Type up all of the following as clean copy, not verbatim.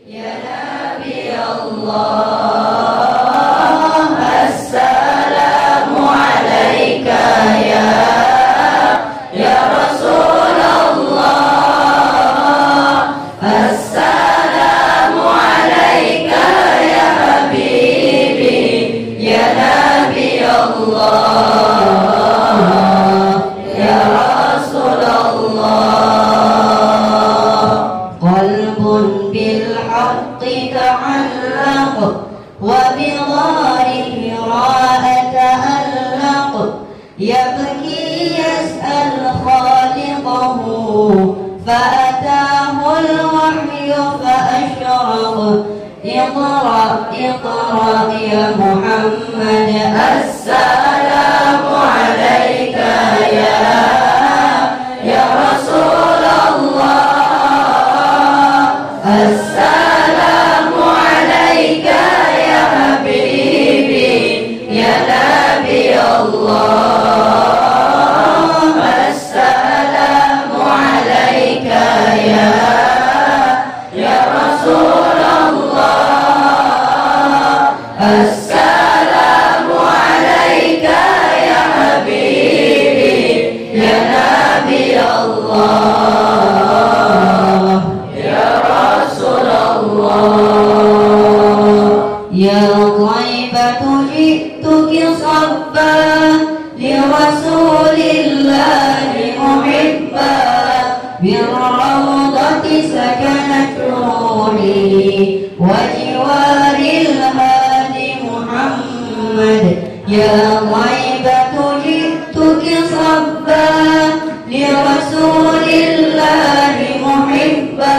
Ya Nabi Allah, assalamu alaika ya Rasulullah, assalamu alaika ya Habibi, ya Nabi Allah, ya Rasulullah. Qalbun bil haqqi ta'allaq wa bi gharihi ta'allaq, yabki yas'al khaliqahu fa'atahu al-wahyu fa'ashraq. Iqra iqra ya Muhammad, assalamu alayka ya Rasulullah, assalamu alayka ya Habibi, ya Nabi Allah, assalamu alayka ya Rasulullah, assalamu alayka ya Habibi, ya Nabi Allah, ya Rasulullah. Ya Thaibatu ji'tuki sabban li Rasulillahi muhibba, birrawdati sakanat ruhi wa jiwaril hadi Muhammad. Ya Thaibatu ji'tuki sabban li Rasulillahi muhibba,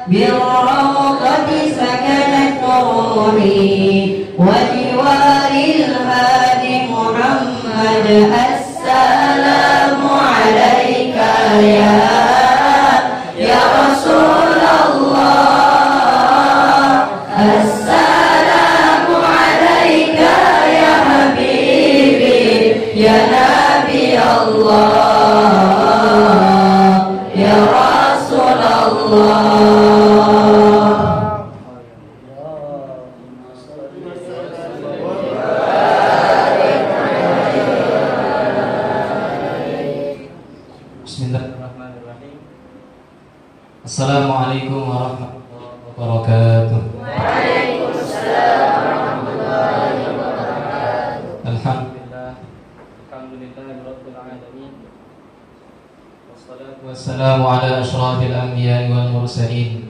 birrawdati sakanat ruhi wa jiwaril hadi Muhammad. Assalamu alayka ya Rasulullah, assalamu alayka ya Habibi, ya Nabi Allah, ya Rasulullah. Bismillahirrahmanirrahim. Assalamualaikum warahmatullahi wabarakatuh. Waalaikumsalam warahmatullahi wabarakatuh. Alhamdulillah rabbil alamin. Wassalatu wassalamu ala asyrafil anbiya'i wal mursalin,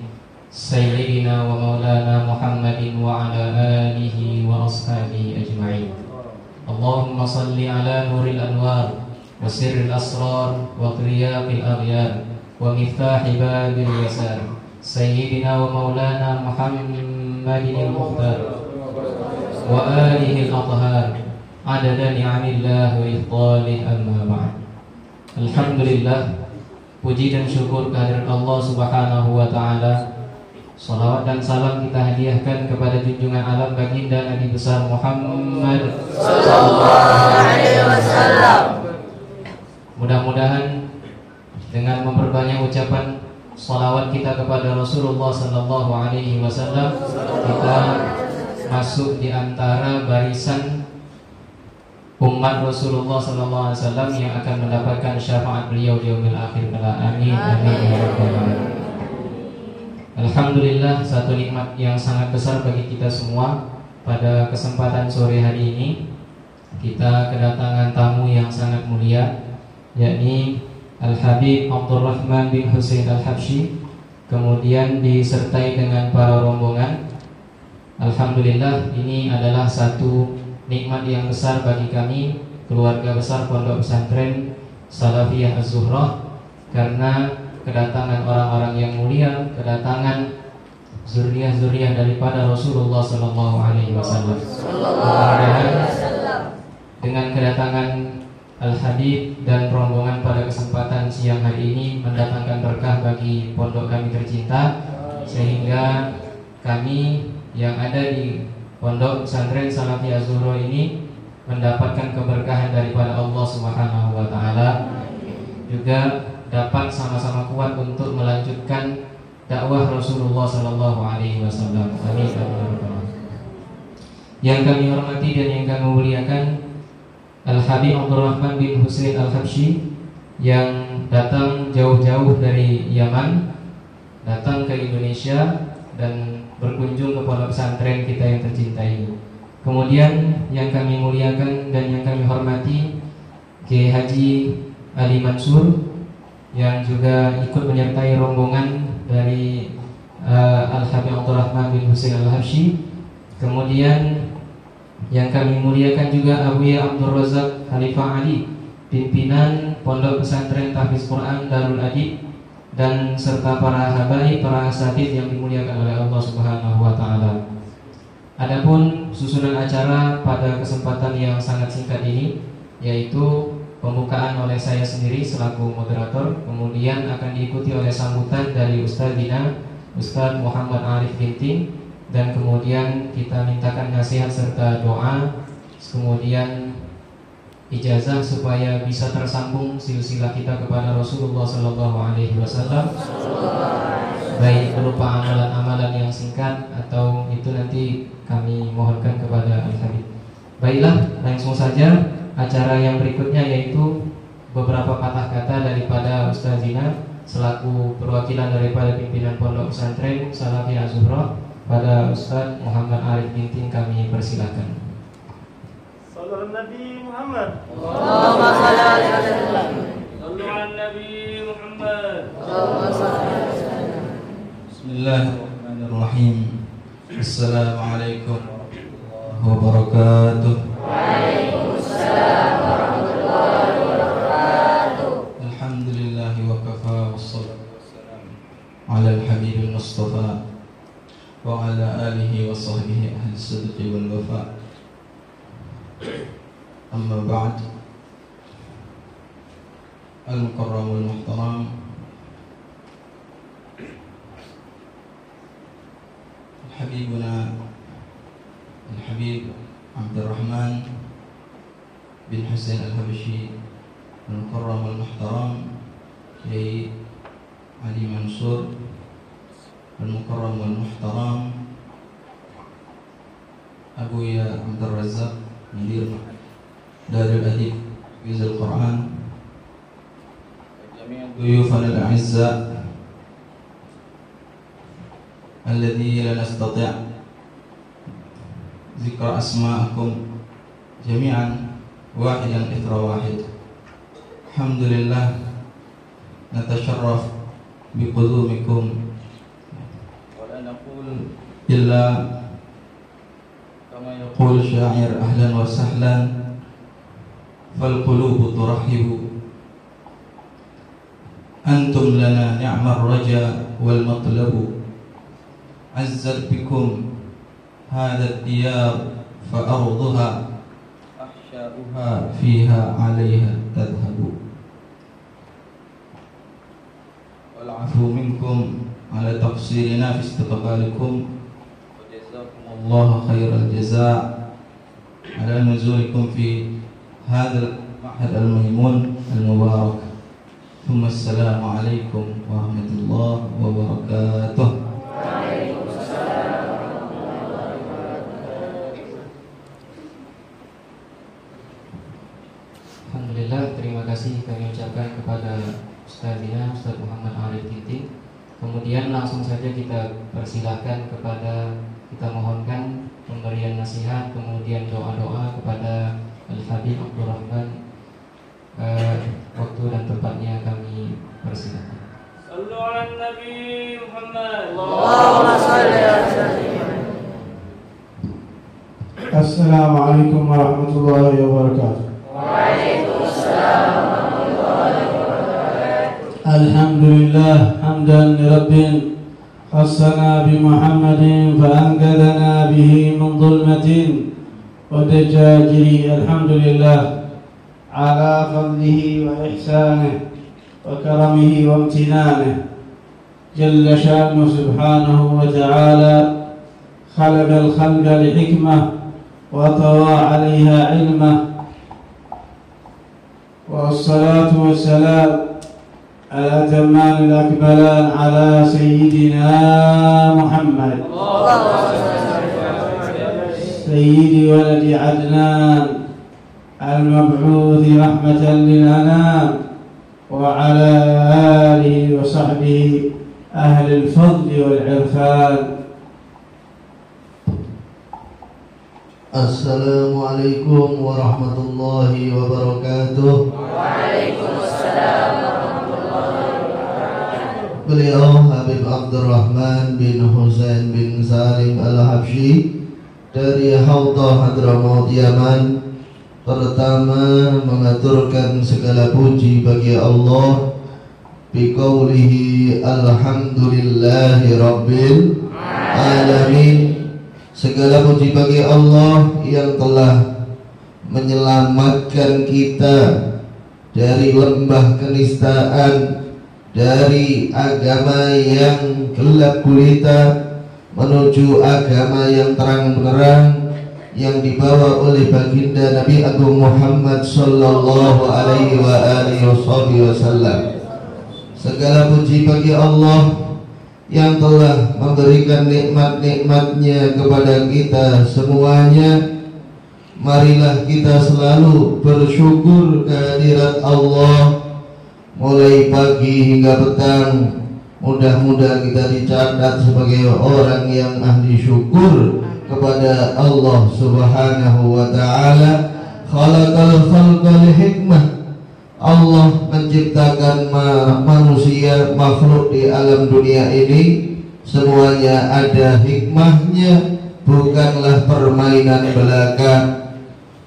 sayyidina wa maulana Muhammadin wa ala alihi wa ashabihi ajma'in. Allahumma salli ala nuril anwar wa sirril asrar wa qiryaqil aghyar wa miftahi babil yasar, sayyidina wa maulana Muhammadin al-mukhtar wa alihi al-athhar, adada ni'amillah wa ifdalih, amma ba'd. Alhamdulillah, puji dan syukur kehadirat Allah Subhanahu wa ta'ala. Salawat dan salam kita hadiahkan kepada junjungan alam baginda Nabi besar Muhammad sallallahu alaihi wasallam. Mudah-mudahan dengan memperbanyak ucapan salawat kita kepada Rasulullah sallallahu alaihi wasallam, kita masuk di antara barisan umat Rasulullah sallallahu alaihi wasallam yang akan mendapatkan syafaat beliau di yaumil akhir kala. Amin amin ya rabbal alamin. Alhamdulillah, satu nikmat yang sangat besar bagi kita semua. Pada kesempatan sore hari ini kita kedatangan tamu yang sangat mulia, yakni Al-Habib Abdurrahman bin Husain Al-Habsyi, kemudian disertai dengan para rombongan. Alhamdulillah, ini adalah satu nikmat yang besar bagi kami, keluarga besar Pondok Pesantren Salafiyah Az-Zuhrah, karena kedatangan orang-orang yang mulia, kedatangan zuriyah-zuriyah daripada Rasulullah sallallahu alaihi wasallam. Dengan kedatangan Al-Habib dan rombongan pada kesempatan siang hari ini mendatangkan berkah bagi pondok kami tercinta, sehingga kami yang ada di Pondok Pesantren Salafiyah Az-Zuhrah ini mendapatkan keberkahan daripada Allah Subhanahu wa taala, juga dapat sama-sama kuat untuk melanjutkan dakwah Rasulullah sallallahu alaihi wasallam. Amin. Yang kami hormati dan yang kami muliakan, Al-Habib Abdurrahman bin Husain Al-Habsyi yang datang jauh-jauh dari Yaman, datang ke Indonesia dan berkunjung ke pondok pesantren kita yang tercinta ini. Kemudian yang kami muliakan dan yang kami hormati, Kiai Haji Ali Mansur yang juga ikut menyertai rombongan dari Al-Habib Abdurrahman bin Husain Al-Habsyi. Kemudian yang kami muliakan juga Abuya Abdul Razak Khalifah Ali, pimpinan Pondok Pesantren Tahfiz Quran Darul Adib, dan serta para habaib, para asatidz yang dimuliakan oleh Allah Subhanahu wa taala. Adapun susunan acara pada kesempatan yang sangat singkat ini, yaitu pembukaan oleh saya sendiri selaku moderator, kemudian akan diikuti oleh sambutan dari Ustaz Dina, Ustaz Muhammad Arif Ginting, dan kemudian kita mintakan nasihat serta doa, kemudian ijazah supaya bisa tersambung silsilah kita kepada Rasulullah sallallahu alaihi wasallam, baik berupa amalan-amalan yang singkat atau itu nanti kami mohonkan kepada Al-Habib. Baiklah, langsung saja acara yang berikutnya, yaitu beberapa patah kata daripada Ustaz Dina selaku perwakilan daripada pimpinan Pondok Pesantren Salafi Az-Zuhra. Pada Ustaz Muhammad Arif Ginting kami persilakan. Sallallahu Nabi Muhammad. Allahumma shalli ala Muhammad. Sallallahu Nabi Muhammad. Allahumma shalli ala Muhammad. Bismillahirrahmanirrahim. Assalamualaikum warahmatullahi wabarakatuh. Waalaikumsalam warahmatullahi wabarakatuh. Alhamdulillahi wa kafa wassalatu wassalamu ala al-habibul mustafa wa ala alihi wa sahbihi ahli sidqi wal wafa. Amma ba'd. Al-mukarram wal muhtaram, Habibuna Al-Habib Abdurrahman bin Husain Al-Habsyi Al-Mukarram wal muhtaram, Kiai Ali Mansur Al-Mukarram wal muhtaram, Abuya Abdul Razak Mudir Darul Adib Hifzul Quran, jami' duyufan al-a'izza alladhi la nastati' zikra asma'akum jami'an wahidan ithra wahid. Alhamdulillah natasharraf biqudumikum wa la naqul illa kama yaqul syair ahlan wa sahlan fal qulubu turahibu antum lana ni'mar raja wal matlabu azzat bikum hadha ad-diyar fa arduha ahsha'uha fiha 'alayha tadhhabu wal 'afu minkum 'ala taqsirina fi istiqbalikum wa jazakumullahu khairal jazaa 'ala nuzulikum fi hadha al-ma'had al-maymun al-mubarak. Thumma assalamu alaikum warahmatullahi wabarakatuh. Alhamdulillah, terima kasih kami ucapkan kepada Ustaz Dina, Ustaz Muhammad Arif Ginting. Kemudian langsung saja kita persilahkan kepada, kita mohonkan pemberian nasihat, kemudian doa-doa kepada Al-Habib Abdurrahman. Waktu dan tempatnya kami persilakan. Sallu ala Nabi Muhammad. Allahumma shalli ala Muhammad. Assalamualaikum warahmatullahi wabarakatuh. Waalaikumsalam warahmatullahi wabarakatuh. Alhamdulillah hamdan lirabbin khassana bi Muhammadin fa anqadhana bihi min dhulmatin wa dajajiri. Alhamdulillah ala fadlihi wa ihsanihi wa karamihi wa imtinanihi jalla sha'nuhu subhanahu wa ta'ala khalaqa al-khalqa li hikmah wa tawa 'alayha 'ilmah. Wassalatu wassalam الأتمان الأكملان على سيدنا محمد سيد ولد عدنان المبعوث رحمة للأنام وعلى آله وصحبه أهل الفضل والعرفان. Assalamualaikum warahmatullahi wabarakatuh. Waalaikumsalam warahmatullahi wabarakatuh. Beliau Habib Abdurrahman bin Husain bin Salim Al-Habsyi dari Haudah Hadramaut Yaman pertama mengaturkan segala puji bagi Allah biqaulihi alhamdulillahi rabbil alamin. Segala puji bagi Allah yang telah menyelamatkan kita dari lembah kenistaan, dari agama yang gelap gulita menuju agama yang terang benderang yang dibawa oleh baginda Nabi Agung Muhammad sallallahu alaihi wa alihi wasallam. Segala puji bagi Allah yang telah memberikan nikmat-nikmatnya kepada kita semuanya. Marilah kita selalu bersyukur kehadirat Allah mulai pagi hingga petang. Mudah-mudahan kita dicatat sebagai orang yang ahli syukur kepada Allah Subhanahu wa ta'ala. Khalaqal khalqa li hikmah. Allah menciptakan manusia, makhluk di alam dunia ini semuanya ada hikmahnya, bukanlah permainan belaka.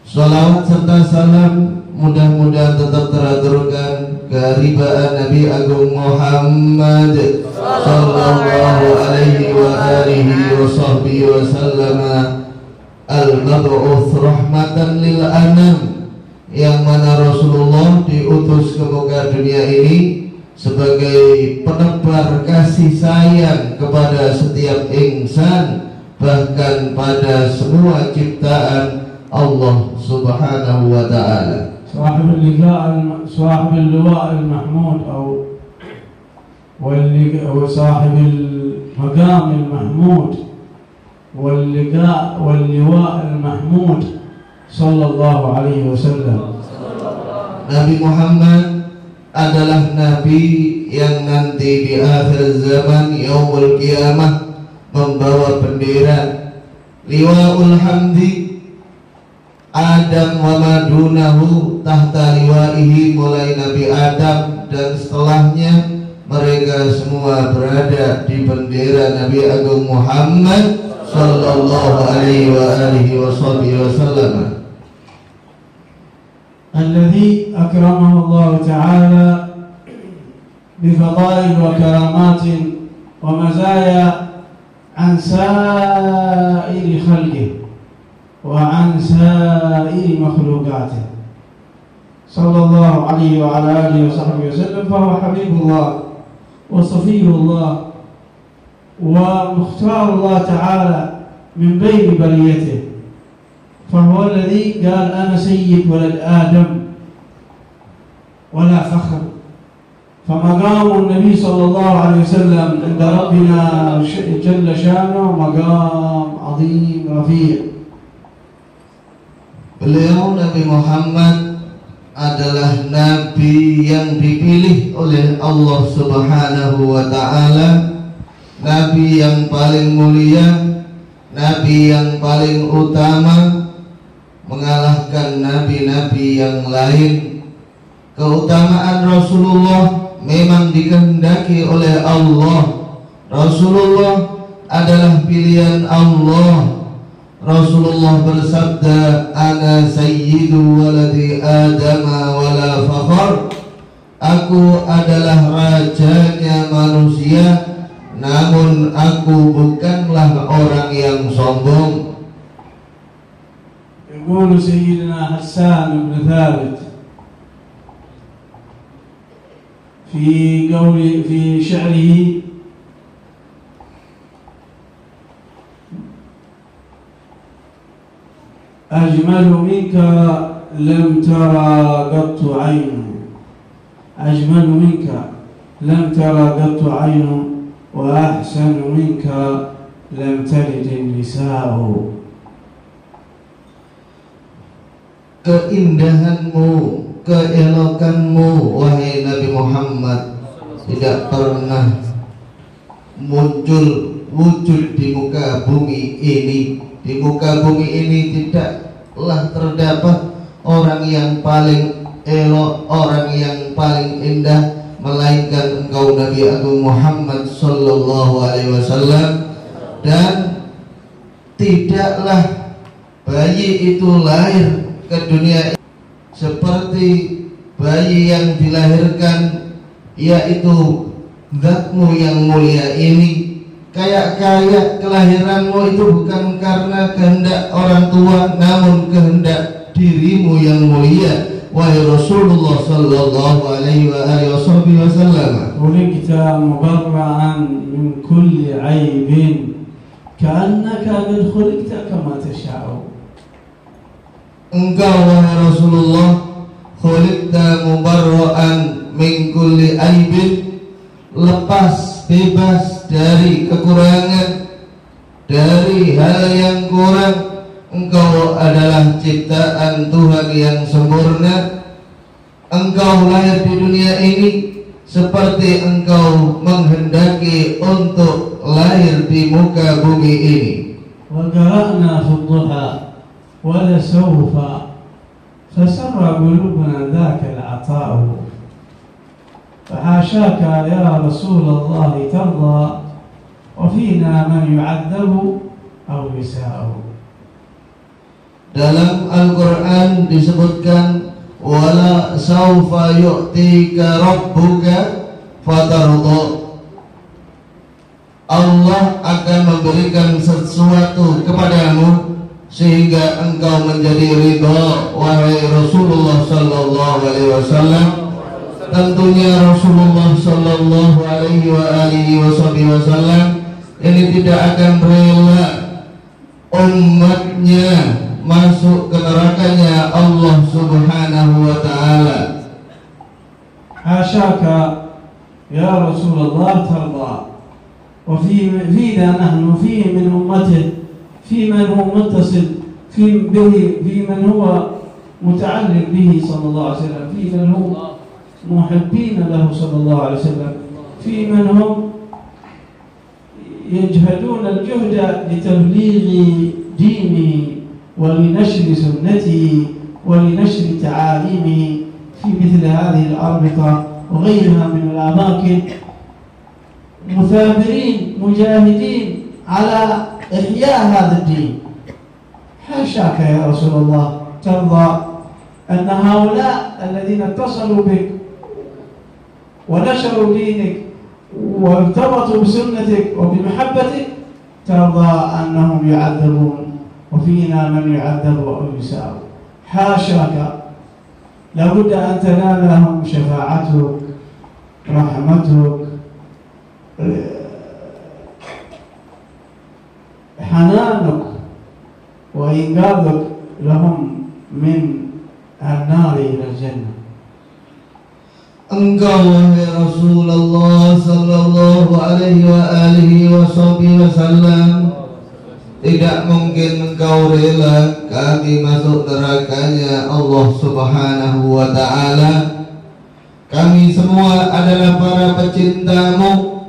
Salawat serta salam mudah-mudahan tetap teraturkan keharibaan Nabi Agung Muhammad sallallahu alaihi wa alihi wa sahbihi wa sallama al-mab'uts rahmatan lil anam, yang mana Rasulullah diutus ke muka dunia ini sebagai penebar kasih sayang kepada setiap insan, bahkan pada semua ciptaan Allah Subhanahu wa ta'ala. صاحب اللواء المحمود أو صاحب المقام المحمود واللواء المحمود صلى الله عليه وسلم. Nabi Muhammad adalah Nabi yang nanti di akhir zaman yaumul qiyamah membawa bendera liwa'ul hamdi Adam wa madunahu tahta liwa'ihi, mulai Nabi Adam dan setelahnya mereka semua berada di bendera Nabi Agung Muhammad sallallahu alaihi wa alihi wasallam. الذي أكرمه الله تعالى بفضائل وكرامات ومزايا عن سائر خلقه وعن سائر مخلوقاته صلى الله عليه وعلى آله وصحبه وسلم، فهو حبيب الله وصفيه الله ومختار الله تعالى من بين بريته، فهو الذي قال أنا سيد ولد آدم ولا فخر. فمقام النبي صلى الله عليه وسلم عند ربنا جل شانه مقام عظيم رفيع. Beliau Nabi Muhammad adalah Nabi yang dipilih oleh Allah Subhanahu wa ta'ala, Nabi yang paling mulia, Nabi yang paling utama, mengalahkan nabi-nabi yang lain. Keutamaan Rasulullah memang dikehendaki oleh Allah. Rasulullah adalah pilihan Allah. Rasulullah bersabda, ana sayyidu waladi adama wala fakhar. Aku adalah rajanya manusia, namun aku bukanlah orang yang sombong. يقول سيدنا حسان بن ثابت في شعره أجمل منك لم ترى قط عين، أجمل منك لم ترى قط عين وأحسن منك لم تلد النساء. Keindahanmu, keelokanmu wahai Nabi Muhammad tidak pernah muncul wujud di muka bumi ini. Di muka bumi ini tidaklah terdapat orang yang paling elok, orang yang paling indah melainkan engkau Nabi Agung Muhammad sallallahu alaihi wasallam. Dan tidaklah bayi itu lahir ke dunia seperti bayi yang dilahirkan, yaitu zatmu yang mulia ini. Kayak kelahiranmu itu bukan karena kehendak orang tua, namun kehendak dirimu yang mulia wahai Rasulullah sallallahu alaihi wasallam. Khuliqta mubarra'an min kulli 'aibin ka'annaka qad khuliqta kama tasha'u. Engkau wahai Rasulullah khuliqta mubarra'an min kulli 'aibin, lepas bebas dari kekurangan, dari hal yang kurang. Engkau adalah ciptaan Tuhan yang sempurna. Engkau lahir di dunia ini seperti engkau menghendaki untuk lahir di muka bumi ini. Wa qara'na fi ad-duha wa la sawfa fasarra qulubuna dhaka al-'ata'u. فحاشاك يا رسول الله ترضى وفينا من يعذب أو يساء. Dalam Al-Quran disebutkan wala saufa yu'tika rabbuka fatarda. Allah akan memberikan sesuatu kepadamu sehingga engkau menjadi ridha wahai Rasulullah sallallahu alaihi wasallam. Tentunya Rasulullah sallallahu alaihi wasallam ini tidak akan rela umatnya masuk ke nerakanya Allah subhanahu wa ta'ala. Hasyaka ya Rasulullah tarda wa fina nahnu fi min ummati fi man huwa muttasil fi man huwa muta'alliq bihi sallallahu alaihi wasallam, fi man huwa محبين له صلى الله عليه وسلم، في من هم يجهدون الجهد لتبليغ دينه ولنشر سنته ولنشر تعاليمه في مثل هذه الأربطة وغيرها من الأماكن، مثابرين مجاهدين على إحياء هذا الدين. حاشاك يا رسول الله ترضى أن هؤلاء الذين اتصلوا بك ونشروا دينك وارتبطوا بسنتك وبمحبتك ترضى أنهم يعذبون وفينا من يعذب أو يساء. حاشاك، لابد أن تنال لهم شفاعتك، رحمتك، حنانك وإنقاذك لهم من النار إلى الجنة. Engkau wahai Rasulullah sallallahu alaihi wasallam tidak mungkin engkau rela kami masuk nerakanya Allah subhanahu wa ta'ala. Kami semua adalah para pecintamu.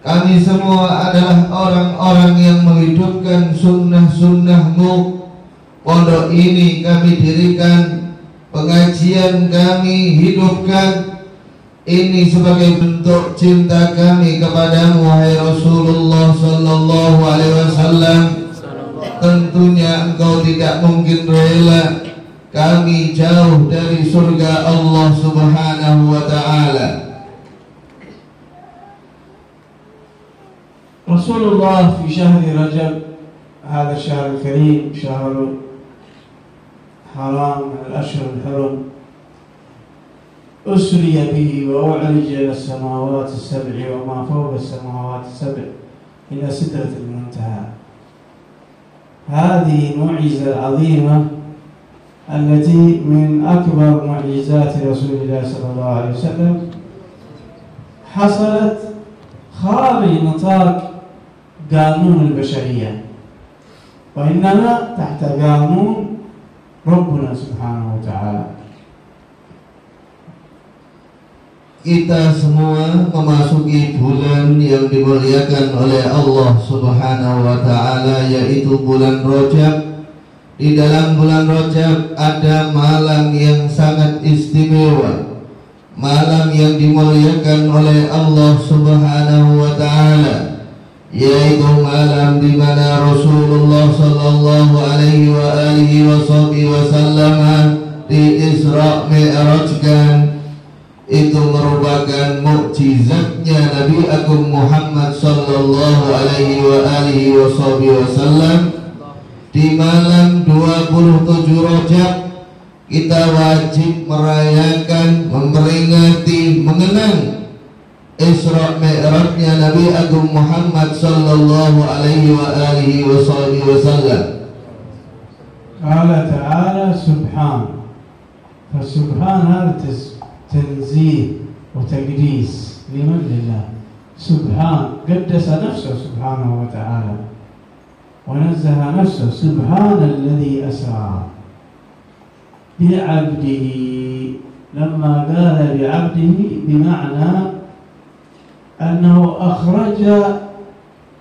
Kami semua adalah orang-orang yang menghidupkan sunnah-sunnahmu. Pondok ini kami dirikan, pengajian kami hidupkan. Ini sebagai bentuk cinta kami kepadamu wahai Rasulullah sallallahu alaihi wasallam. Tentunya engkau tidak mungkin rela kami jauh dari surga Allah subhanahu wa ta'ala. Rasulullah fi syahr Rajab, هذا الشهر الكريم شهر حرام من الأشهر الحرم، أسري به وأعرج إلى السماوات السبع وما فوق السماوات السبع إلى سدرة المنتهى. هذه المعجزة العظيمة التي من أكبر معجزات رسول الله صلى الله عليه وسلم. حصلت خارج نطاق قانون البشرية، وإنما تحت قانون ربنا سبحانه وتعالى. Kita semua memasuki bulan yang dimuliakan oleh Allah Subhanahu wa Ta'ala, yaitu bulan Rajab. Di dalam bulan Rajab ada malam yang sangat istimewa, malam yang dimuliakan oleh Allah Subhanahu wa Ta'ala, yaitu malam di mana Rasulullah sallallahu alaihi wa alihi wasallam di Isra Mi'rajkan. Itu merupakan mukjizatnya Nabi Agung Muhammad sallallahu alaihi wa alihi wasallam. Di malam 27 Rajab kita wajib merayakan, memperingati, mengenang Isra Mi'rajnya Nabi Agung Muhammad sallallahu alaihi wa alihi wasallam. Qala ta'ala subhan. فالسبحان هذا تنزيه وتقديس لمن؟ لله. سبحان قدس نفسه سبحانه وتعالى ونزه نفسه. سبحان الذي أسرى بعبده. لما قال بعبده بمعنى أنه أخرج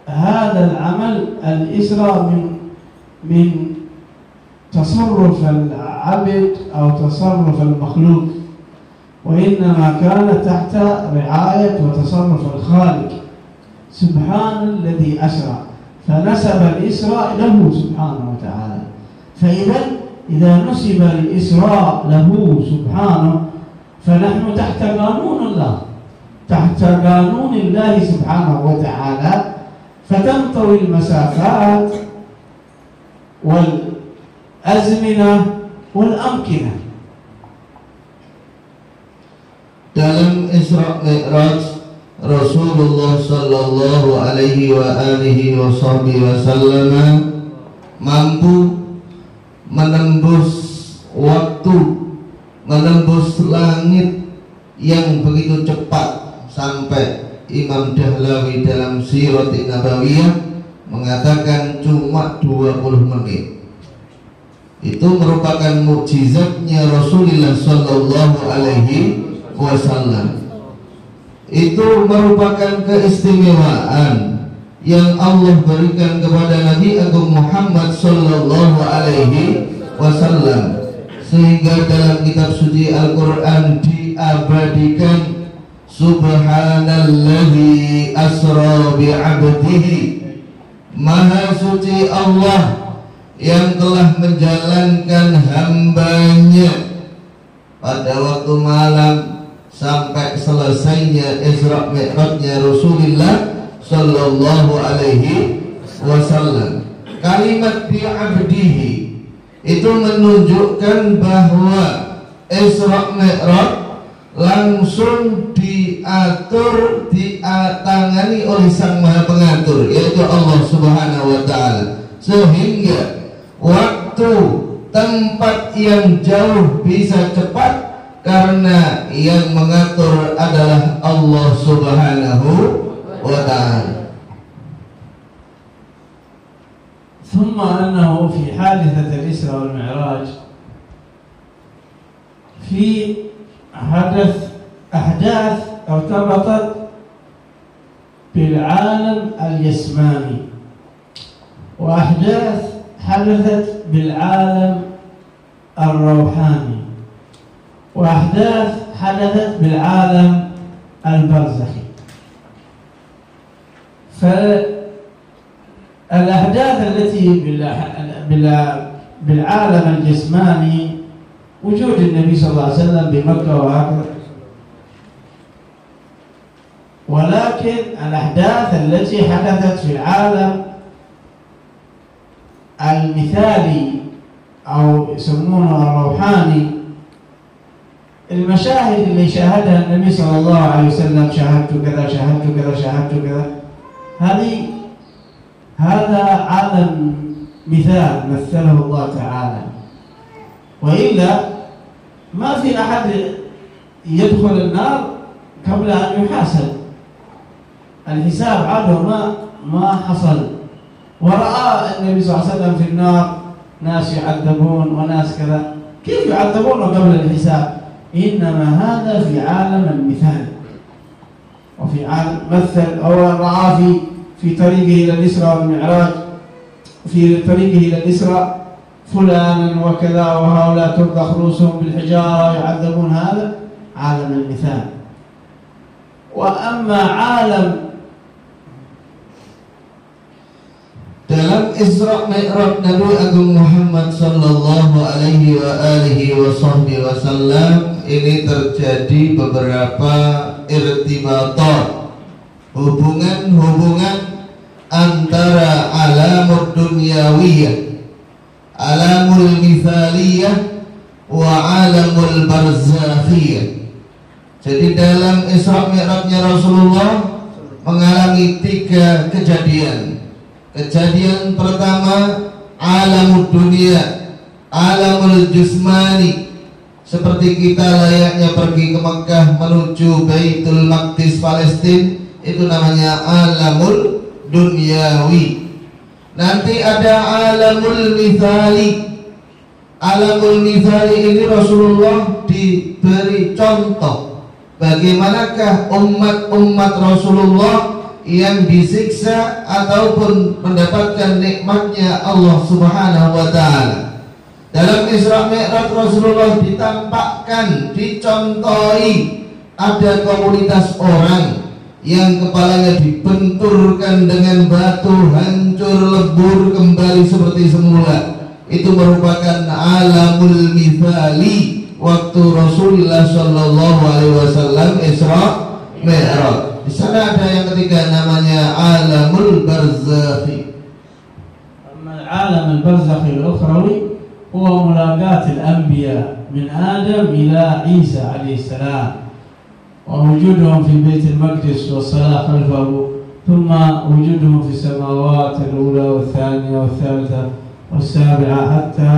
هذا العمل الإسرى من تصرف العبد أو تصرف المخلوق، وإنما كان تحت رعاية وتصرف الخالق. سبحان الذي أسرى، فنسب الإسراء له سبحانه وتعالى. إذا نسب الإسراء له سبحانه فنحن تحت قانون الله، تحت قانون الله سبحانه وتعالى، فتنطوي المسافات والأزمنة والأمكنة. Dalam Isra Mi'raj, Rasulullah sallallahu alaihi wa alihi wasallam mampu menembus waktu, menembus langit yang begitu cepat, sampai Imam Dahlawi dalam Sirat Nabawiyah mengatakan cuma 20 menit. Itu merupakan mukjizatnya Rasulullah sallallahu alaihi wasallam. Itu merupakan keistimewaan yang Allah berikan kepada Nabi Agung Muhammad sallallahu alaihi wasallam, sehingga dalam kitab suci Al-Qur'an diabadikan subhanalladzi asra bi'abdihi. Maha suci Allah yang telah menjalankan hambanya pada waktu malam sampai selesainya Isra Mi'rajnya Rasulullah sallallahu alaihi wasallam. Kalimat bi'abdihi itu menunjukkan bahwa Isra Mi'raj langsung diatur, ditangani oleh Sang Maha Pengatur, yaitu Allah Subhanahu wa Ta'ala, sehingga waktu, tempat yang jauh bisa cepat karena yang mengatur adalah Allah Subhanahu wa Ta'ala. ثم أنه في حادثة الإسراء والمعراج في أحداث ارتبطت بالعالم الجسماني، وأحداث حدثت بالعالم الروحاني، وأحداث حدثت بالعالم البرزخي. فالأحداث التي بالعالم الجسماني وجود النبي صلى الله عليه وسلم بمكة وهكذا، ولكن الأحداث التي حدثت في العالم المثالي أو يسمونه الروحاني، المشاهد اللي شاهدها النبي صلى الله عليه وسلم، شاهدت كذا شاهدت كذا شاهدت كذا، هذا عالم مثال مثله الله تعالى. وإلا ما في أحد يدخل النار قبل أن يحاسب. الحساب عاده ما حصل، ورأى النبي صلى الله عليه وسلم في النار ناس يعذبون وناس كذا، كيف يعذبون قبل الحساب؟ إنما هذا في عالم المثال، وفي عالم مثل أو رأى في طريقه إلى الإسراء والمعراج، في طريقه إلى الإسراء فلانا وكذا وهؤلاء ترضخ رؤوسهم بالحجارة يعذبون، هذا عالم المثال. وأما عالم dalam Isra Mi'raj Nabi Agung Muhammad sallallahu alaihi wa alihi wasallam ini terjadi beberapa irtibatat, hubungan antara alamul dunyawiyah, alamul mithaliyah wa alamul barzakhiyah. Jadi dalam Isra Mi'rajnya Rasulullah mengalami 3 kejadian. Kejadian pertama alamul dunia, alamul jusmani, seperti kita layaknya pergi ke Mekah menuju Baitul Maqdis Palestina, itu namanya alamul dunyawi. Nanti ada alamul mithali. Alamul mithali ini Rasulullah diberi contoh bagaimanakah umat-umat Rasulullah yang disiksa ataupun mendapatkan nikmatnya Allah Subhanahu wa ta'ala. Dalam Isra Mi'raj Rasulullah ditampakkan, dicontohi ada komunitas orang yang kepalanya dibenturkan dengan batu, hancur lebur kembali seperti semula. Itu merupakan alamul mithali waktu Rasulullah sallallahu alaihi wasallam Isra Mi'raj. Di sana ada yang ketiga namanya alamul barzakhi. أما العالم البرزخي الأخروي هو ملاقاة الأنبياء من آدم إلى عيسى عليه السلام، ووجودهم في بيت المقدس والصلاة خلفه، ثم وجودهم في السماوات الأولى والثانية والثالثة والسابعة حتى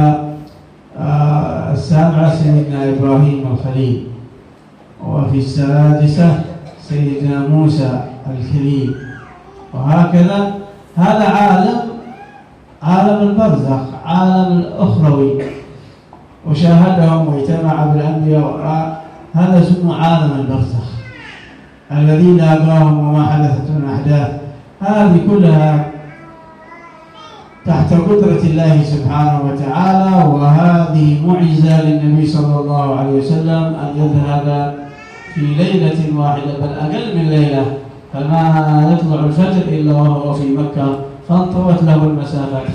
السابعة سيدنا إبراهيم الخليل، وفي السادسة سيدنا موسى الكليم، وهكذا. هذا عالم البرزخ، عالم الأخروي، وشاهدهم واجتمع بالأنبياء، هذا اسمه عالم البرزخ الذي لاقاهم وما حدثت من أحداث. هذه كلها تحت قدرة الله سبحانه وتعالى، وهذه معجزة للنبي صلى الله عليه وسلم أن يذهب في ليلة واحدة، بل أقل من ليلة، فما يطلع الفجر إلا وهو في مكة، فانطوت له المسافات.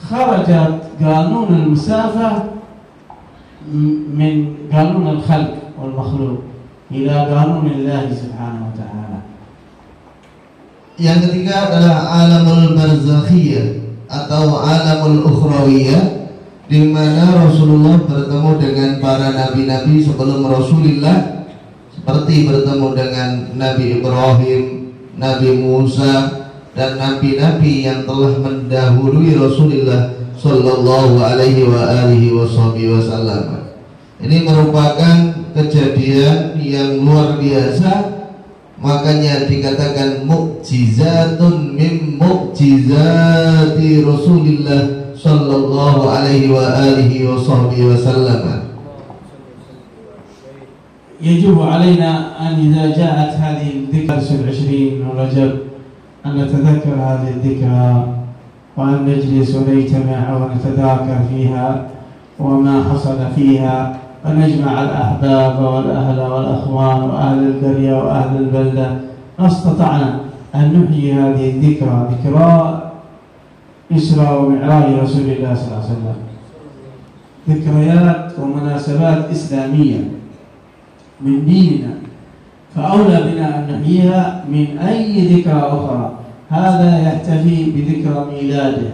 خرجت قانون المسافة من قانون الخلق والمخلوق إلى قانون الله سبحانه وتعالى. Yang ketiga adalah alamul barzakhiyah atau alamul ukhrawiyah, di mana Rasulullah bertemu dengan para nabi-nabi sebelum Rasulullah, seperti bertemu dengan Nabi Ibrahim, Nabi Musa, dan nabi-nabi yang telah mendahului Rasulullah sallallahu alaihi wa alihi wasallam. Ini merupakan kejadian yang luar biasa, makanya dikatakan mukjizatun min mukjizati Rasulillah sallallahu alaihi wa alihi wasallam. يجب علينا أن إذا جاءت هذه الذكرى 20 من رجب أن نتذكر هذه الذكرى، وأن نجلس ونجتمع ونتذاكر فيها وما حصل فيها، ونجمع الأحباب والأهل والأخوان وأهل القرية وأهل البلدة. ما استطعنا أن نحيي هذه الذكرى، ذكرى إسراء ومعراج رسول الله صلى الله عليه وسلم، ذكريات ومناسبات إسلامية من ديننا، فأولى بنا أن نحييها من أي ذكرى أخرى. هذا يحتفي بذكرى ميلاده،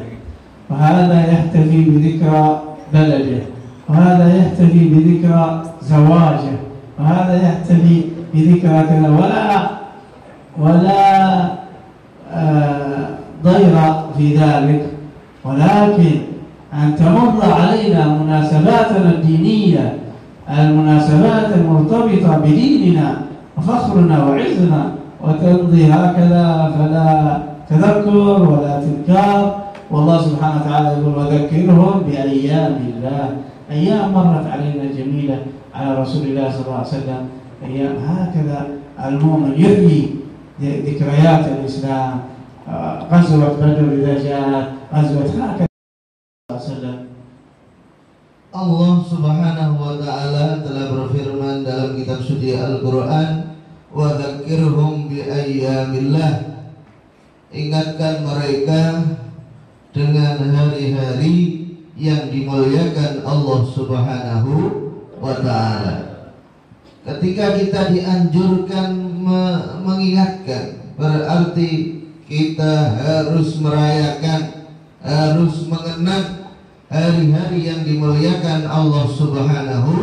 وهذا يحتفي بذكرى بلده، وهذا يحتفي بذكرى زواجه، وهذا يحتفي بذكرى كذا، ولا ضير في ذلك، ولكن أن تمر علينا مناسباتنا الدينية المناسبات المرتبطة بديننا وفخرنا وعزنا، وتمضي هكذا فلا تذكر ولا تذكار. والله سبحانه وتعالى يقول وذكرهم بأيام الله، أيام مرت علينا جميلة على رسول الله صلى الله عليه وسلم، أيام هكذا المؤمن يحيي ذكريات الإسلام. غزوة بدر إذا جاءت، غزوة هكذا صلى الله عليه وسلم. Allah Subhanahu wa Ta'ala telah berfirman dalam kitab suci Al-Quran, wa dzakirhum bi ayyamillah, ingatkan mereka dengan hari-hari yang dimuliakan Allah Subhanahu wa Ta'ala. Ketika kita dianjurkan mengingatkan, berarti kita harus merayakan, harus mengenang hari-hari yang dimuliakan Allah Subhanahu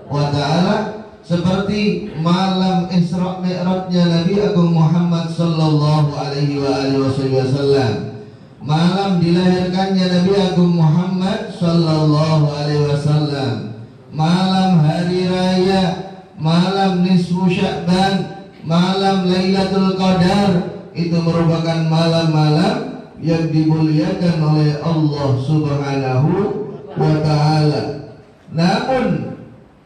wa Ta'ala, seperti malam Isra Mi'rajnya Nabi Agung Muhammad sallallahu alaihi wasallam, malam dilahirkannya Nabi Agung Muhammad sallallahu alaihi wasallam, malam hari raya, malam nisfu Sya'ban, malam Lailatul Qadar. Itu merupakan malam-malam yang dimuliakan oleh Allah Subhanahu wa Ta'ala. Namun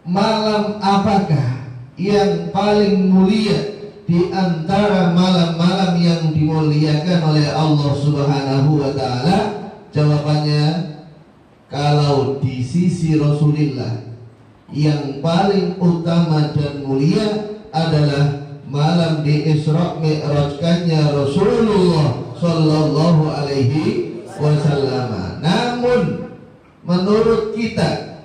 malam apakah yang paling mulia di antara malam-malam yang dimuliakan oleh Allah Subhanahu wa Ta'ala? Jawabannya, kalau di sisi Rasulullah yang paling utama dan mulia adalah malam di Isra Mi'rajkannya Rasulullah sallallahu alaihi wasallam. Namun menurut kita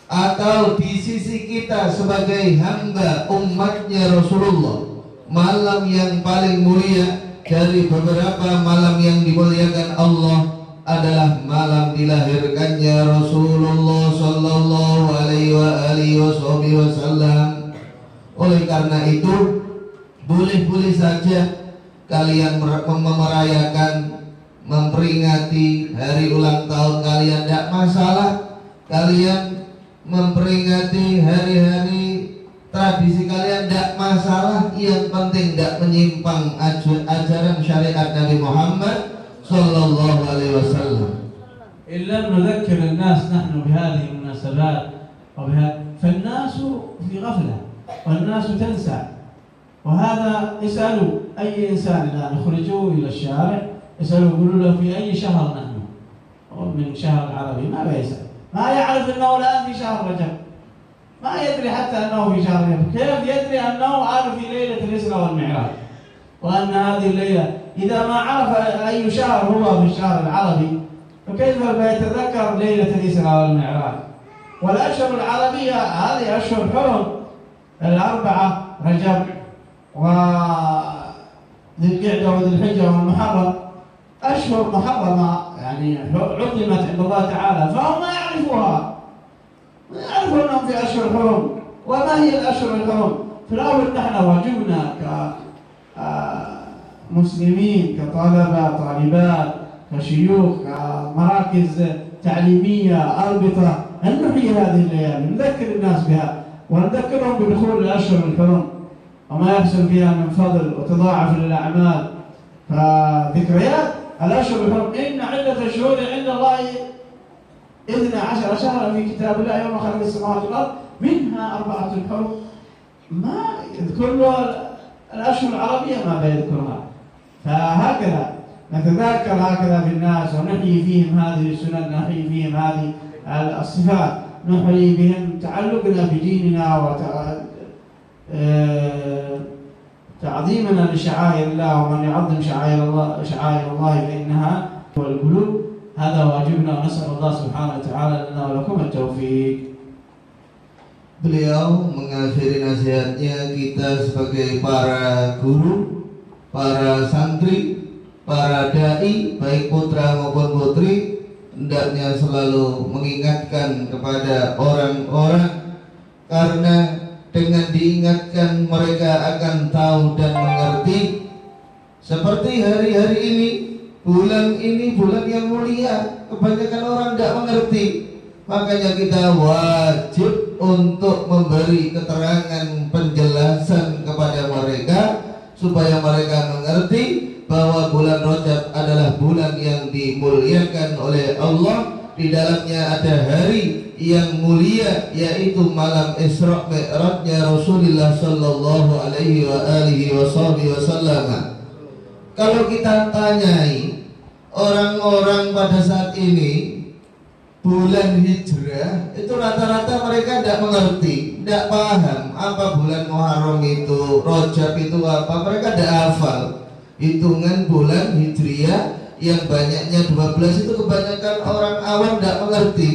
atau di sisi kita sebagai hamba umatnya Rasulullah, malam yang paling mulia dari beberapa malam yang dimuliakan Allah adalah malam dilahirkannya Rasulullah sallallahu alaihi wasallam. Oleh karena itu, boleh-boleh saja kalian merayakan, memperingati hari ulang tahun kalian, tidak masalah. Kalian memperingati hari-hari tradisi kalian, tidak masalah. Yang penting tidak menyimpang ajaran syariat Nabi Muhammad sallallahu alaihi wasallam. إلا نذكر الناس نحن بهذه المناسبات فالناس في غفلة والناس تنسى. وهذا اسألوا أي إنسان الآن يخرجوه إلى الشارع، اسألوا يقولوا له في أي شهر نحن من شهر العربي، ما بيسأل، ما يعرف أنه الآن في شهر رجب، ما يدري حتى أنه في شهر رجب. كيف يدري أنه عارف في ليلة الإسراء والمعراج، وأن هذه الليلة إذا ما عرف أي شهر هو في الشهر العربي فكيف بيتذكر ليلة الإسراء والمعراج؟ والأشهر العربية هذه أشهر حرم، الأربعة رجب وذي القعدة وذي الحجة والمحرم، أشهر محرمة يعني عظمت عند الله تعالى، فهم ما يعرفوها، ما يعرفون أنهم في أشهر حرم. وما هي الأشهر الحرم؟ في الأول نحن واجبنا كمسلمين، كطلبة طالبات، كشيوخ، كمراكز تعليمية، أربطة، أن نحيي هذه الليالي، نذكر الناس بها ونذكرهم بدخول الأشهر الحرم وما يحصل فيها من فضل وتضاعف الأعمال. فذكريات الأشهر الحرم، إن عدة الشهور عند الله 12 شهرا في كتاب الله يوم خلق السماوات والأرض منها 4 حرم. ما يذكر الأشهر العربية ما بيذكرها. فهكذا نتذكر هكذا في الناس ونحيي فيهم هذه السنن، نحيي فيهم هذه الصفات، نحيي بهم تعلقنا بديننا تعظيمنا لشعائر الله. ومن يعظم شعائر الله فإنها هو القلوب. هذا واجبنا ونسأل الله سبحانه وتعالى لنا ولكم التوفيق. Beliau mengakhiri nasihatnya, kita sebagai para guru, para santri, para dai, baik putra maupun putri, hendaknya selalu mengingatkan kepada orang-orang, karena dengan diingatkan mereka akan tahu dan mengerti. Seperti hari-hari ini, bulan yang mulia, kebanyakan orang tidak mengerti. Makanya kita wajib untuk memberi keterangan penjelasan kepada mereka supaya mereka mengerti bahwa bulan Rajab adalah bulan yang dimuliakan oleh Allah. Di dalamnya ada hari yang mulia, yaitu malam Isra Mi'rajnya Rasulullah sallallahu alaihi wasallam. Kalau kita tanyai orang-orang pada saat ini bulan Hijrah, itu rata-rata mereka tidak mengerti, tidak paham apa bulan Muharram itu, Rajab itu apa, mereka tidak hafal. Hitungan bulan Hijriah yang banyaknya 12 itu kebanyakan orang awam tidak mengerti.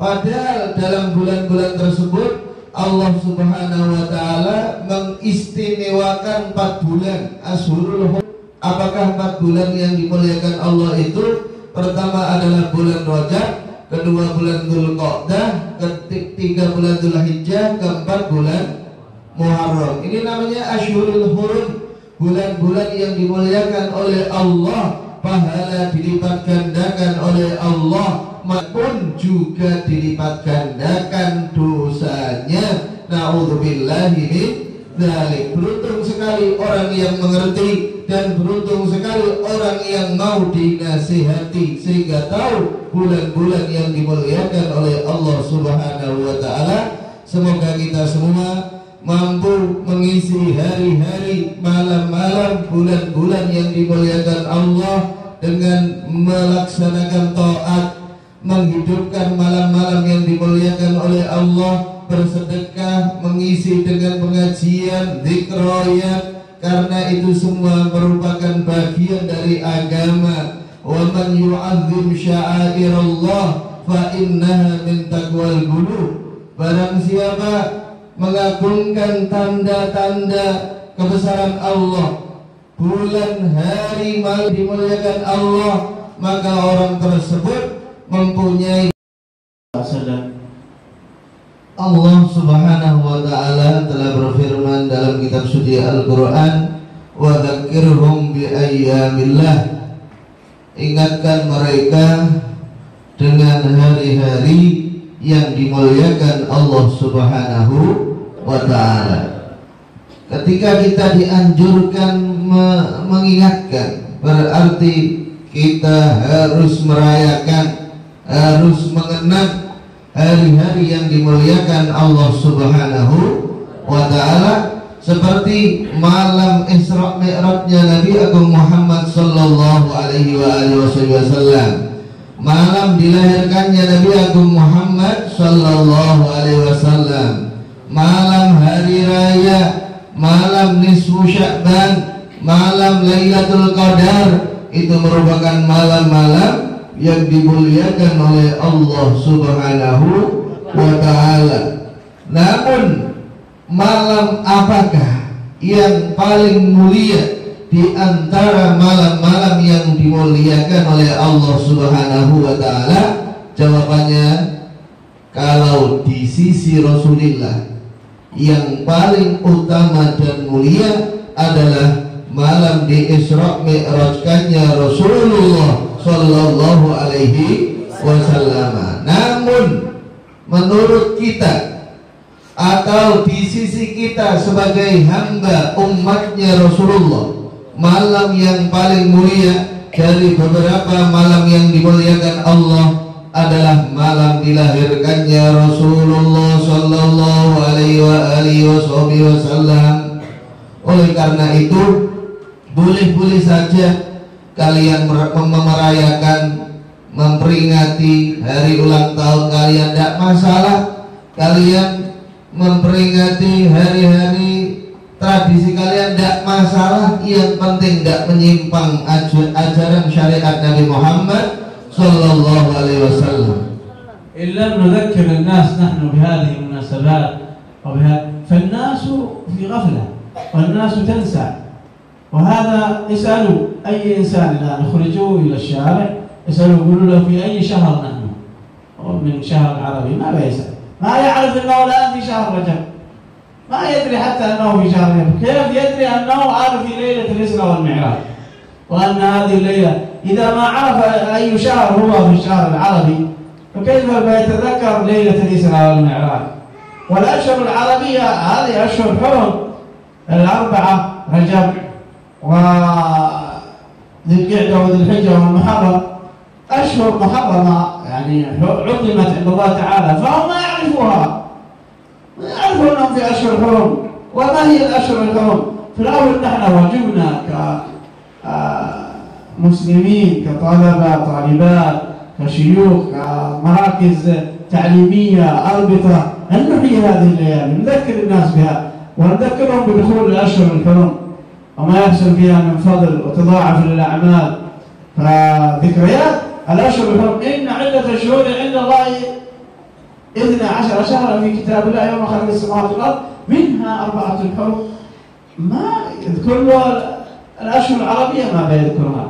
Padahal dalam bulan-bulan tersebut Allah Subhanahu wa taala mengistimewakan 4 bulan Ashurul Hurum. Apakah 4 bulan yang dimuliakan Allah itu? Pertama adalah bulan Rajab, kedua bulan Dzulqa'dah, ketiga bulan Dzulhijjah, keempat bulan Muharram. Ini namanya Ashurul Hurum, bulan-bulan yang dimuliakan oleh Allah, pahala dilipat gandakan oleh Allah, maupun juga dilipat gandakan dosanya. Na'udzubillahi min dzalik. Beruntung sekali orang yang mengerti dan beruntung sekali orang yang mau dinasihati sehingga tahu bulan-bulan yang dimuliakan oleh Allah Subhanahu wa taala. Semoga kita semua mampu mengisi hari-hari, malam-malam, bulan-bulan yang dimuliakan Allah dengan melaksanakan taat, menghidupkan malam-malam yang dimuliakan oleh Allah, bersedekah, mengisi dengan pengajian, dzikroyat, karena itu semua merupakan bagian dari agama. Wa man yu'azzim sya'airallah fa innaha min taqwal qulub. Barang siapa mengagungkan tanda-tanda kebesaran Allah, bulan hari malam dimuliakan Allah, maka orang tersebut mempunyai. Allah Subhanahu wa taala telah berfirman dalam kitab suci Al-Qur'an, wa dzakirhum bi ayyamillah. Ingatkan mereka dengan hari-hari yang dimuliakan Allah Subhanahu wa taala. Ketika kita dianjurkan mengingatkan, berarti kita harus merayakan, harus mengenang hari-hari yang dimuliakan Allah Subhanahu wa taala, seperti malam Isra Mi'rajnya Nabi Agung Muhammad sallallahu alaihi wasallam, malam dilahirkannya Nabi Agung Muhammad sallallahu alaihi wasallam, malam hari raya, malam nisfu Sya'ban, malam Lailatul Qadar, itu merupakan malam-malam yang dimuliakan oleh Allah Subhanahu wa taala. Namun malam apakah yang paling mulia di antara malam-malam yang dimuliakan oleh Allah Subhanahu wa taala? Jawabannya, kalau di sisi Rasulullah yang paling utama dan mulia adalah malam di Isra Mi'rajkannya Rasulullah sallallahu alaihi wasallam. Namun menurut kita atau di sisi kita sebagai hamba umatnya Rasulullah, malam yang paling mulia dari beberapa malam yang dimuliakan Allah adalah malam dilahirkannya Rasulullah sallallahu alaihi wasallam. Oleh karena itu, boleh-boleh saja kalian merayakan, memperingati hari ulang tahun kalian, tidak masalah. Kalian memperingati hari-hari tradisi kalian, tidak masalah. Yang penting tidak menyimpang ajaran syariat Nabi Muhammad sallallahu alaihi wasallam. إلا نذكر الناس نحن بهذه المناسبات فالناس في غفلة والناس تنسى. وهذا اسألوا أي إنسان الآن اخرجوا إلى الشارع، اسألوا قولوا له في أي شهر نحن من شهر العربي، ما بيسأل، ما يعرف أنه الآن في شهر رجب، ما يدري حتى أنه في شهر رجب. كيف يدري أنه عارف في ليلة الإسراء والمعراج، وأن هذه الليلة إذا ما عرف أي شهر هو في الشهر العربي فكيف يتذكر ليلة الإسراء والمعراج؟ والأشهر العربية هذه أشهر حرم الأربعة، رجب وذي القعدة وذي الحجة والمحرم، أشهر محرمة يعني عظمت عند الله تعالى، فهم ما يعرفوها، ما يعرفون أنهم في أشهر حرم. وما هي الأشهر الحرم؟ في الأول نحن واجبنا كمسلمين، كطلبة طالبات، كشيوخ، كمراكز تعليمية، أربطة، أن نحيي هذه الليالي، نذكر الناس بها ونذكرهم بدخول الأشهر الحرم وما يحصل فيها من فضل وتضاعف الأعمال. فذكريات الأشهر الحرم، إن عدة الشهور عند الله 12 شهرا في كتاب الله يوم خلق السماوات والأرض منها 4 حرم. ما يذكروا الأشهر العربية ما بيذكرها.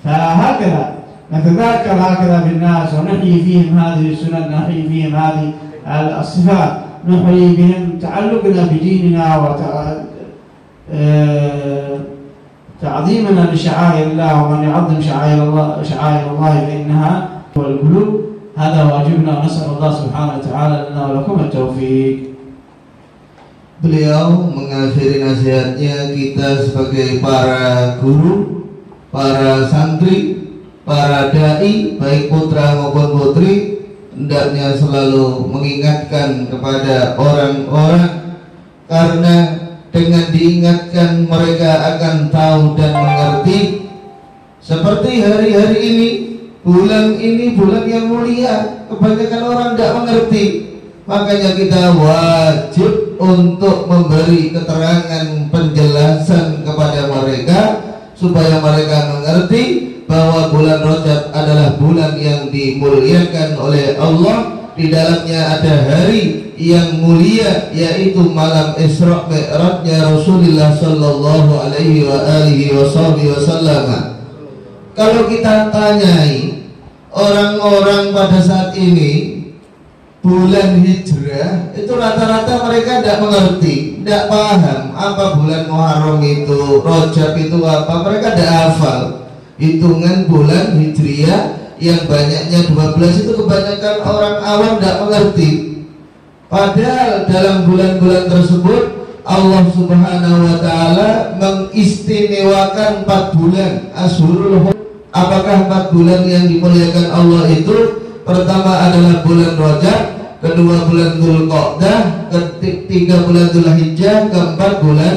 فهكذا نتذكر هكذا بالناس ونحيي فيهم هذه السنن، نحيي فيهم هذه الصفات، نحيي بهم تعلقنا بديننا وتعظيمنا لشعائر الله. ومن يعظم شعائر الله فإنها هو القلوب. هذا واجبنا ونسأل الله سبحانه وتعالى لنا ولكم التوفيق. Beliau mengakhiri nasihatnya, kita sebagai para guru, para santri, para dai, baik putra maupun putri, hendaknya selalu mengingatkan kepada orang-orang, karena dengan diingatkan mereka akan tahu dan mengerti. Seperti hari-hari ini bulan yang mulia, kebanyakan orang tidak mengerti. Makanya kita wajib untuk memberi keterangan penjelasan kepada mereka supaya mereka mengerti bahwa bulan Rajab adalah bulan yang dimuliakan oleh Allah. Di dalamnya ada hari yang mulia, yaitu malam Isra Mi'rajnya Rasulullah sallallahu alaihi wasallam. Kalau kita tanyai orang-orang pada saat ini bulan hijrah, itu rata-rata mereka tidak mengerti, tidak paham apa bulan Muharram itu, Rajab itu apa, mereka tidak hafal. Hitungan bulan hijriah yang banyaknya 12 itu kebanyakan orang awam tidak mengerti. Padahal dalam bulan-bulan tersebut Allah Subhanahu wa taala mengistimewakan 4 bulan Ashurul Hurum. Apakah 4 bulan yang dimuliakan Allah itu? Pertama adalah bulan Rajab, kedua bulan Dzulqa'dah, ketiga bulan Dzulhijjah, keempat bulan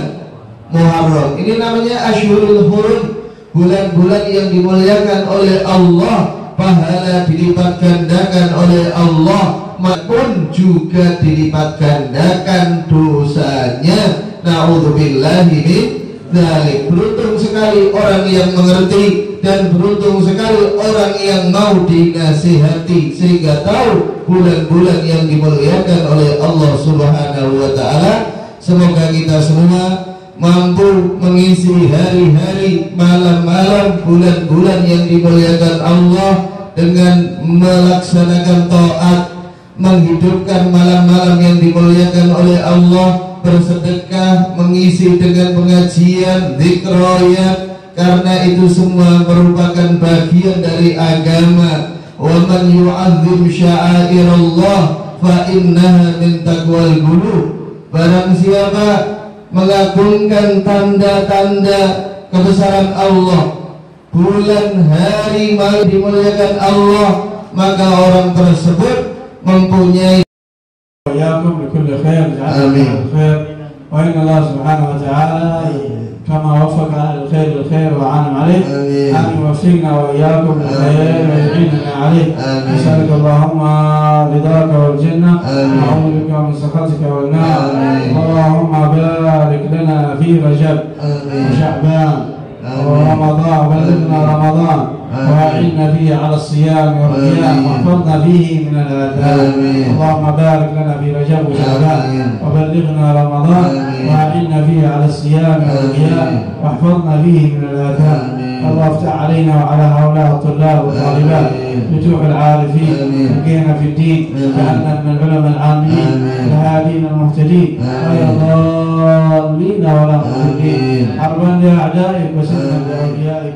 Muharram. Ini namanya Ashurul Hurum, bulan-bulan yang dimuliakan oleh Allah, pahala dilipat gandakan oleh Allah, maupun juga dilipat gandakan dosanya. Na'udzubillahi min dzalik. Beruntung sekali orang yang mengerti, dan beruntung sekali orang yang mau dinasihati sehingga tahu bulan-bulan yang dimuliakan oleh Allah Subhanahu wa taala. Semoga kita semua mampu mengisi hari-hari, malam-malam, bulan-bulan yang dimuliakan Allah dengan melaksanakan taat, menghidupkan malam-malam yang dimuliakan oleh Allah, bersedekah, mengisi dengan pengajian, dzikrayat, karena itu semua merupakan bagian dari agama. Wa man yu'azzim sya'airallah fa innaha min taqwal qulub. Barang siapa mengagungkan tanda-tanda kebesaran Allah, bulan hari malam dimuliakan Allah, maka orang tersebut mempunyai وإياكم بكل خير. آمين. خير. وإن الله سبحانه وتعالى كما وفق أهل الخير للخير وعانم عليه، أن يوفقنا وإياكم للخير ويعيننا عليه. نسألك اللهم رضاك والجنة، ونعوذ بك من سخطك والنار. اللهم بارك لنا في رجب وشعبان ورمضان، وبلغنا رمضان وأعنا فيه على الصيام والقيام، واحفظنا فيه من الآثام. اللهم بارك لنا في رجب وشعبان، وبلغنا رمضان وأعنا فيه على الصيام والقيام، واحفظنا فيه من الآثام. الله افتح علينا وعلى هؤلاء الطلاب والطالبات فتوح العارفين، فقهنا في الدين، جعلنا من العلماء العاملين الهادين المهتدين، غير ضالين ولا مضلين، حربا لأعدائك وسلما لأوليائك.